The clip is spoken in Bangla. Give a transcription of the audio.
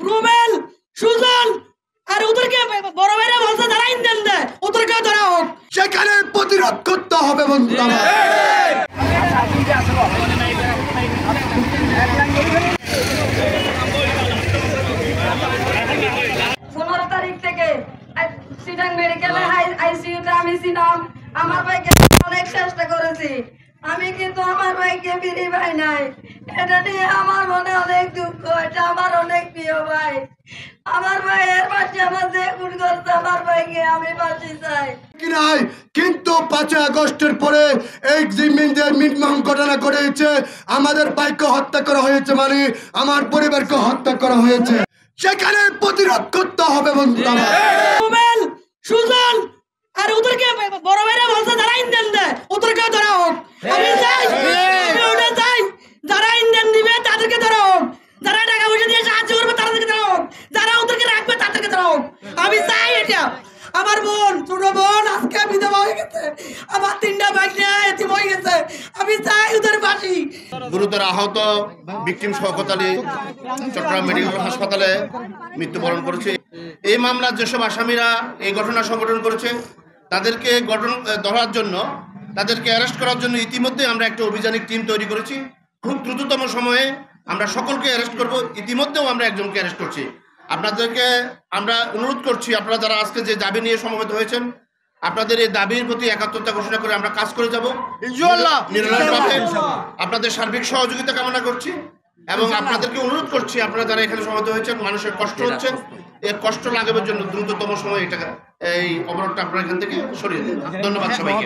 রুবেল, সুজন আর ওদেরকে বড় ভাইরা বলছে যারা ইন্ধন দেয় ওদেরকে ধরা হোক। সেখানে প্রতিরোধ করতে হবে বন্ধুরা। 15 তারিখ থেকে সিটাং মেডিকেলে আইসিইউতে আমি ছিলাম। আমার ভাইকে অনেক চেষ্টা করেছি, আমি কিন্তু আমার ভাইকে ফিরে পাই নাই। এটা নিয়ে আমার মনে অনেক দুঃখ। এটা আমার অনেক প্রিয় ভাই। আমার ভাইয়ের পাশে আমার যে খুন করছে আমার ভাইকে আমি ফাঁসি চাই। কিন্তু 5 আগস্টের পরে এই জিম্মিদের নির্মম ঘটনা ঘটেছে। আমাদের ভাইকে হত্যা করা হয়েছে, মানে আমার পরিবারকে হত্যা করা হয়েছে। সেখানে প্রতিরোধ করতে হবে বন্ধুরা। রুবেল, সুজন আর ওদেরকে বড় ভাইরা বলছে যারা ইন্ধন দেয় ওদেরকে ধরা হোক। আমি চাই, আমি ওটা চাই, যারা ইন্ধন দিবে তাদেরকে ধরা হোক, যারা টাকা পয়সা দিয়ে সাহায্য করবে তাদেরকে ধরা হোক, যারা ওদেরকে রাখবে তাদেরকে ধরা হোক। আমি চাই এটা। আমার বোন, ছোট বোন আজকে বিধবা হয়ে গেছে, আমার 3টা ভাই এতিম হয়ে গেছে। আমি চাই ওদের ফাঁসি। গুরুতর আহত ভিকটিম শওকত আলী চট্টগ্রাম মেডিকেল হাসপাতালে মৃত্যুবরণ করেছে। এই মামলার যেসব আসামিরা এই ঘটনা সংঘটন করেছে তাদেরকে ধরার জন্য, তাদেরকে অ্যারেস্ট করার জন্য ইতিমধ্যে আমরা একটা অভিযানিক টিম তৈরি করেছি। খুব দ্রুততম সময়ে আমরা সকলকে অ্যারেস্ট করব। ইতিমধ্যেও আমরা একজনকে অ্যারেস্ট করছি। আপনাদেরকে আমরা অনুরোধ করছি, আপনারা যারা আজকে যে দাবি নিয়ে সমবেত হয়েছেন, আপনাদের এই দাবির প্রতি একাত্মতা ঘোষণা করে আমরা কাজ করে যাব ইনশাআল্লাহ। আপনাদের সার্বিক সহযোগিতা কামনা করছি এবং আপনাদেরকে অনুরোধ করছি, আপনারা যারা এখানে সমবেত হয়েছেন, মানুষের কষ্ট হচ্ছে, এই কষ্ট লাঘবের জন্য দ্রুততম সময় এটা এই অবরোধটা আপনারা এখান থেকে সরিয়ে দিন। ধন্যবাদ সবাইকে।